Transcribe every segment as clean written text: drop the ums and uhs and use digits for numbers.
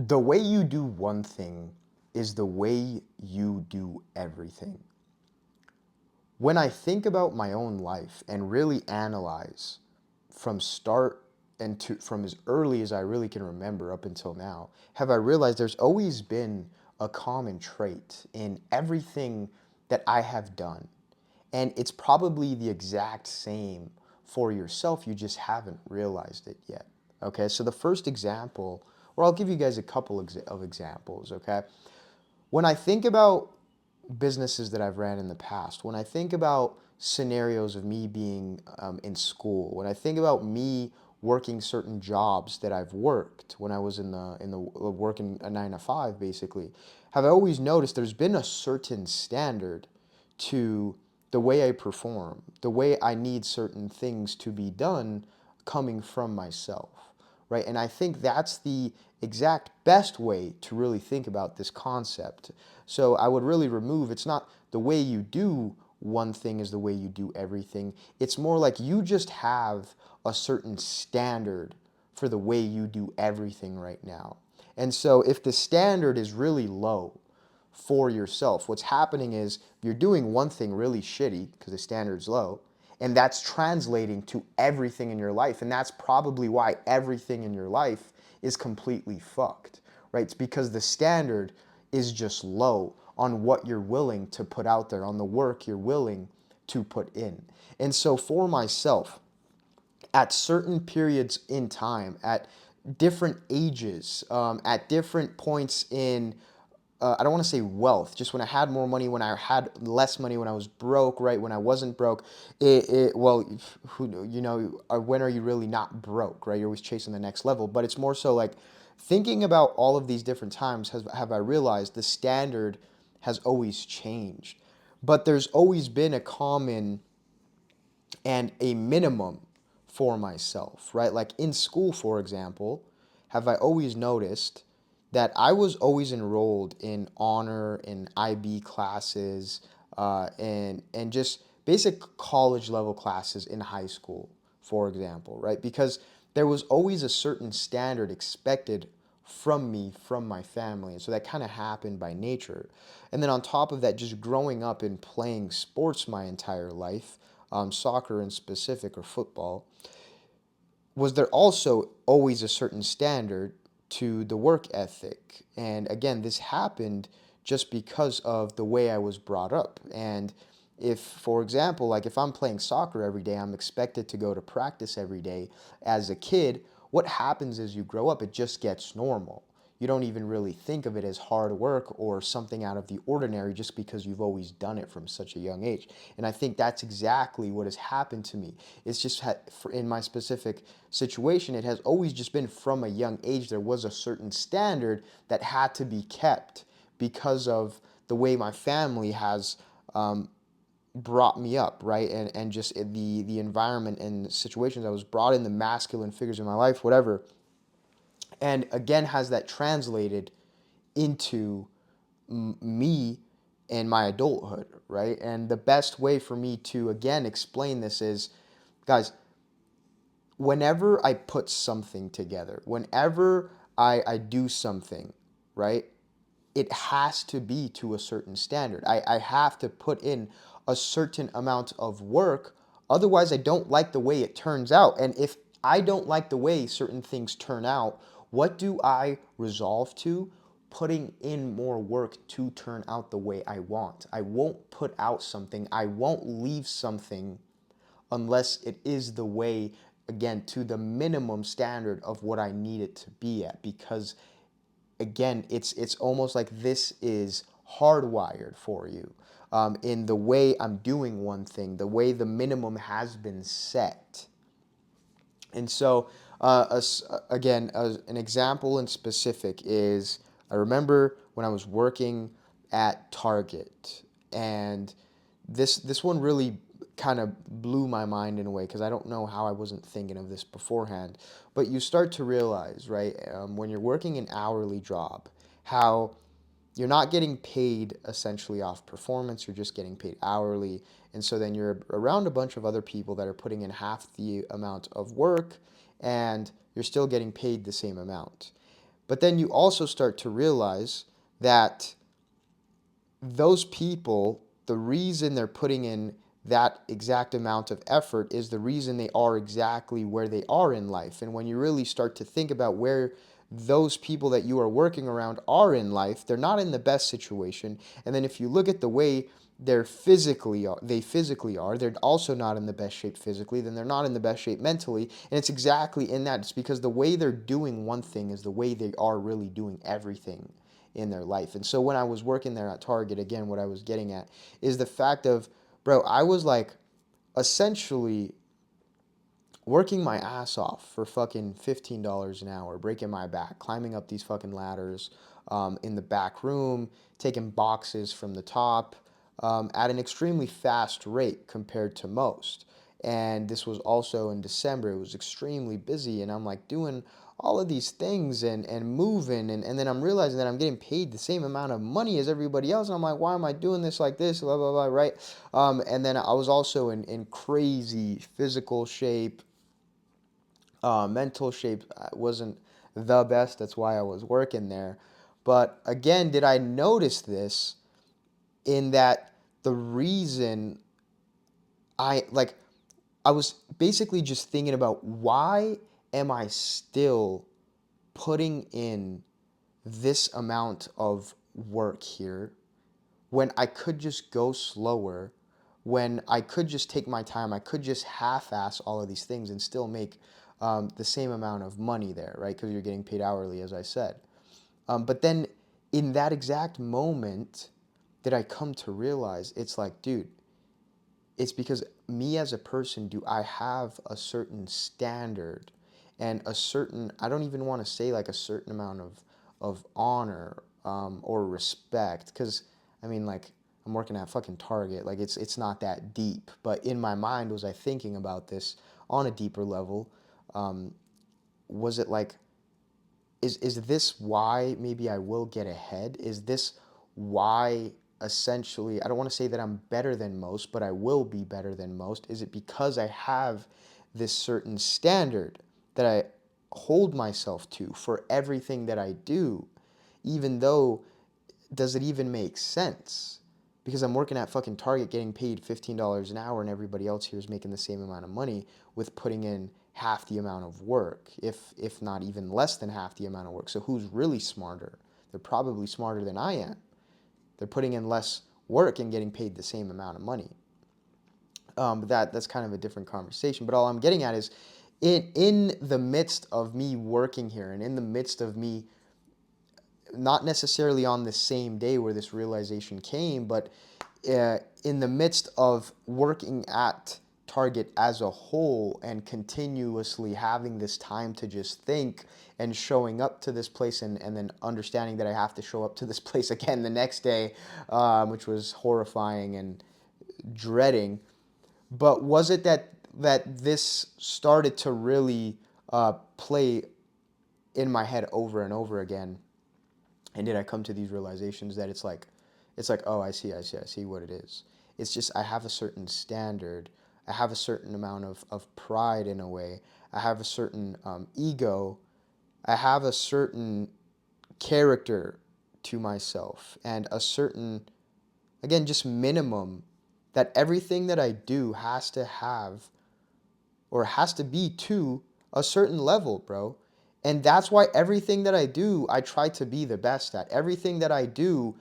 The way you do one thing is the way you do everything. When I think about my own life and really analyze from start and to from as early as I really can remember up until now, have I realized there's always been a common trait in everything that I have done. And it's probably the exact same for yourself, you just haven't realized it yet. Okay, so the first example, or I'll give you guys a couple of examples, okay? When I think about businesses that I've ran in the past, when I think about scenarios of me being in school, when I think about me working certain jobs that I've worked when I was in the working a 9 to 5 basically, have I always noticed there's been a certain standard to the way I perform, the way I need certain things to be done coming from myself, right? And I think that's the exact best way to really think about this concept. So I would really remove, it's not the way you do one thing is the way you do everything. It's more like you just have a certain standard for the way you do everything right now. And so if the standard is really low for yourself, what's happening is you're doing one thing really shitty because the standard's low, and that's translating to everything in your life. And that's probably why everything in your life is completely fucked, right? It's because the standard is just low on what you're willing to put out there, on the work you're willing to put in. And so for myself, at certain periods in time, at different ages, at different points in I don't want to say wealth, just when I had more money, when I had less money, when I was broke, right? When I wasn't broke, well, when are you really not broke, right? You're always chasing the next level. But it's more so like thinking about all of these different times, have I realized the standard has always changed. But there's always been a common and a minimum for myself, right? Like in school, for example, have I always noticed that I was always enrolled in honor and IB classes and just basic college level classes in high school, for example, right? Because there was always a certain standard expected from me, from my family. And so that kind of happened by nature. And then on top of that, just growing up and playing sports my entire life, soccer in specific or football, was there also always a certain standard to the work ethic? And again, this happened just because of the way I was brought up. And if, for example, like if I'm playing soccer every day, I'm expected to go to practice every day as a kid, what happens as you grow up? It just gets normal. You don't even really think of it as hard work or something out of the ordinary just because you've always done it from such a young age. And I think that's exactly what has happened to me. It's just in my specific situation, it has always just been from a young age. There was a certain standard that had to be kept because of the way my family has brought me up, right? And just the environment and situations I was brought in, the masculine figures in my life, whatever. And again, has that translated into me and my adulthood, right? And the best way for me to again explain this is, guys, whenever I put something together, whenever I do something, right, it has to be to a certain standard. I have to put in a certain amount of work. Otherwise, I don't like the way it turns out. And if I don't like the way certain things turn out, what do I resolve to? Putting in more work to turn out the way I want. I won't put out something, I won't leave something unless it is the way, again, to the minimum standard of what I need it to be at. Because again, it's almost like this is hardwired for you in the way I'm doing one thing, the way the minimum has been set. And so, again, an example in specific is I remember when I was working at Target, and this one really kind of blew my mind in a way because I don't know how I wasn't thinking of this beforehand. But you start to realize, right, when you're working an hourly job, how you're not getting paid essentially off performance, you're just getting paid hourly. And so then you're around a bunch of other people that are putting in half the amount of work and you're still getting paid the same amount. But then you also start to realize that those people, the reason they're putting in that exact amount of effort is the reason they are exactly where they are in life. And when you really start to think about where those people that you are working around are in life, they're not in the best situation. And then if you look at the way they physically are, they're also not in the best shape physically, then they're not in the best shape mentally. And it's exactly in that. It's because the way they're doing one thing is the way they are really doing everything in their life. And so when I was working there at Target, again, what I was getting at is the fact of, bro, I was like essentially working my ass off for fucking $15 an hour, breaking my back, climbing up these fucking ladders in the back room, taking boxes from the top at an extremely fast rate compared to most. And this was also in December. It was extremely busy, and I'm like doing all of these things and moving, and then I'm realizing that I'm getting paid the same amount of money as everybody else. And I'm like, why am I doing this like this? Blah, blah, blah, right? And then I was also in crazy physical shape, mental shape wasn't the best. That's why I was working there. But again, did I notice this in that the reason I like I was basically just thinking about why am I still putting in this amount of work here when I could just go slower, when I could just take my time, I could just half-ass all of these things and still make the same amount of money there, right? Because you're getting paid hourly, as I said. But then in that exact moment, did I come to realize it's like, dude, it's because me as a person, do I have a certain standard and a certain, I don't even want to say like a certain amount of honor or respect. Because, I mean, like, I'm working at fucking Target. Like, it's not that deep. But in my mind, was I thinking about this on a deeper level? Um, was it like, is this why maybe I will get ahead? Is this why essentially, I don't want to say that I'm better than most, but I will be better than most? Is it because I have this certain standard that I hold myself to for everything that I do, even though, does it even make sense? Because I'm working at fucking Target getting paid $15 an hour and everybody else here is making the same amount of money with putting in half the amount of work, if not even less than half the amount of work. So who's really smarter? They're probably smarter than I am. They're putting in less work and getting paid the same amount of money. But that's kind of a different conversation. But all I'm getting at is in the midst of me working here and in the midst of me not necessarily on the same day where this realization came, but in the midst of working at Target as a whole and continuously having this time to just think and showing up to this place and then understanding that I have to show up to this place again the next day, which was horrifying and dreading. But was it that this started to really play in my head over and over again? And did I come to these realizations that it's like, oh, I see what it is. It's just I have a certain standard. I have a certain amount of pride in a way. I have a certain ego. I have a certain character to myself and a certain, again, just minimum that everything that I do has to have or has to be to a certain level, bro. And that's why everything that I do, I try to be the best at. Everything that I do,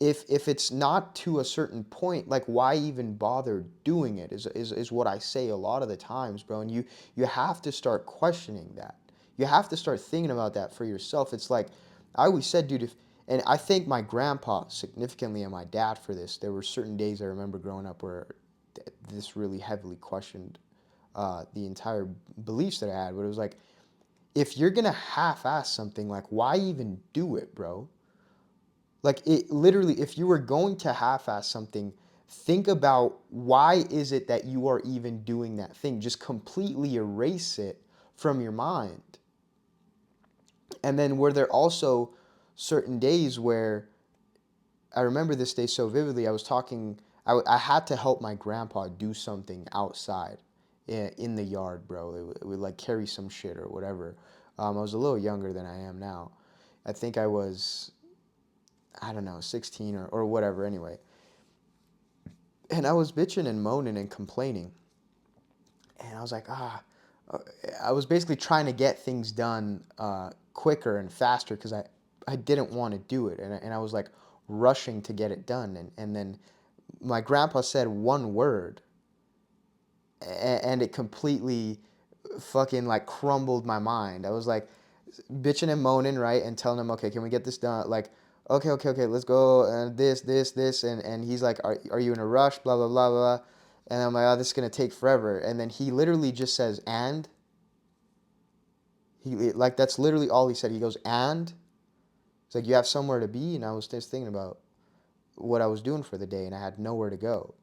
if it's not to a certain point, like why even bother doing it is what I say a lot of the times, bro. And you have to start questioning that. You have to start thinking about that for yourself. It's like I always said, dude, if and I thank my grandpa significantly and my dad for this. There were certain days I remember growing up where this really heavily questioned the entire beliefs that I had. But it was like, if you're gonna half-ass something, like why even do it, bro? Like it literally, if you were going to half-ass something, think about why is it that you are even doing that thing. Just completely erase it from your mind. And then were there also certain days where I remember this day so vividly. I was talking, I had to help my grandpa do something outside in the yard, bro. It would like carry some shit or whatever. I was a little younger than I am now. I think I was, I don't know, 16 or whatever anyway. And I was bitching and moaning and complaining. And I was like, uh, I was basically trying to get things done quicker and faster because I didn't want to do it. And I was like rushing to get it done. And then my grandpa said one word and it completely fucking like crumbled my mind. I was like bitching and moaning, right? And telling him, okay, can we get this done? Like, okay, let's go. And this. And he's like, are you in a rush? Blah, blah, blah, blah. And I'm like, oh, this is going to take forever. And then he literally just says, and? Like, that's literally all he said. He goes, and? It's like, you have somewhere to be? And I was just thinking about what I was doing for the day, and I had nowhere to go.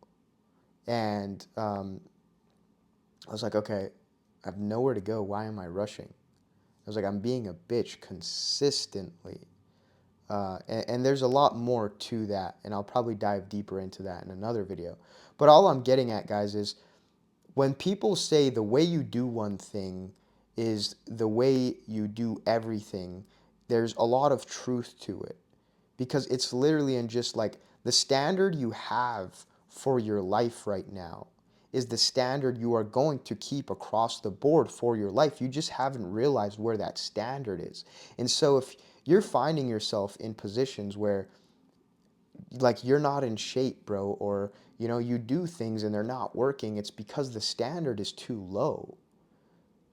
And I was like, okay, I have nowhere to go. Why am I rushing? I was like, I'm being a bitch consistently. And there's a lot more to that, and I'll probably dive deeper into that in another video. But all I'm getting at, guys, is when people say the way you do one thing is the way you do everything, there's a lot of truth to it. Because it's literally in just like the standard you have for your life right now is the standard you are going to keep across the board for your life. You just haven't realized where that standard is. And so if you're finding yourself in positions where like you're not in shape, bro, or you know, you do things and they're not working, it's because the standard is too low.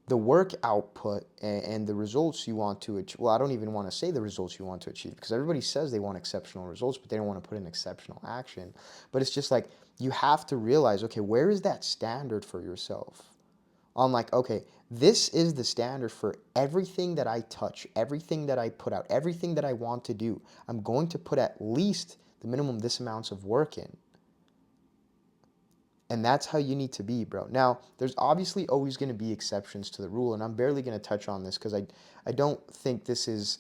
The work output and the results you want to achieve, well, I don't even want to say the results you want to achieve because everybody says they want exceptional results, but they don't want to put in exceptional action. But it's just like you have to realize, okay, where is that standard for yourself? I'm like, okay, this is the standard for everything that I touch, everything that I put out, everything that I want to do. I'm going to put at least the minimum this amounts of work in. And that's how you need to be, bro. Now, there's obviously always going to be exceptions to the rule, and I'm barely going to touch on this because I don't think this is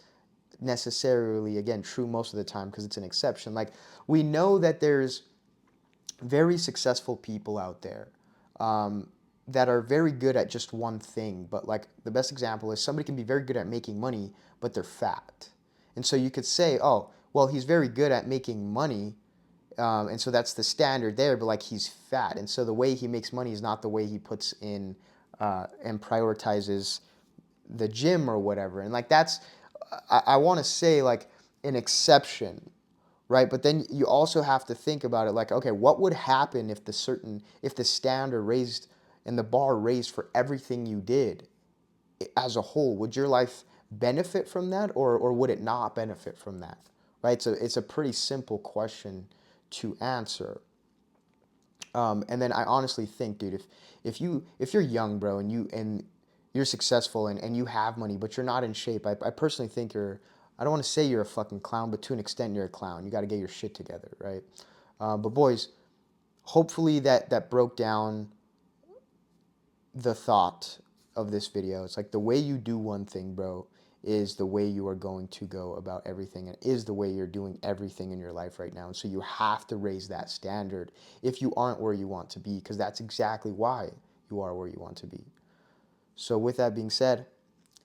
necessarily, again, true most of the time because it's an exception. Like, we know that there's very successful people out there that are very good at just one thing. But, like, the best example is somebody can be very good at making money, but they're fat. And so you could say, oh, well, he's very good at making money, and so that's the standard there, but like he's fat. And so the way he makes money is not the way he puts in and prioritizes the gym or whatever. And like that's, I want to say like an exception, right? But then you also have to think about it like, okay, what would happen if if the standard raised and the bar raised for everything you did as a whole? Would your life benefit from that or would it not benefit from that? Right? So it's a pretty simple question to answer. And then I honestly think, dude, if you're young, bro, and you're successful and you have money, but you're not in shape, I personally think I don't want to say you're a fucking clown, but to an extent you're a clown. You got to get your shit together, right? But boys, hopefully that broke down the thought of this video. It's like the way you do one thing, bro, is the way you are going to go about everything and is the way you're doing everything in your life right now. And so you have to raise that standard if you aren't where you want to be, because that's exactly why you are where you want to be. So with that being said,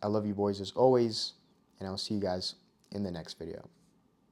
I love you boys as always, and I'll see you guys in the next video.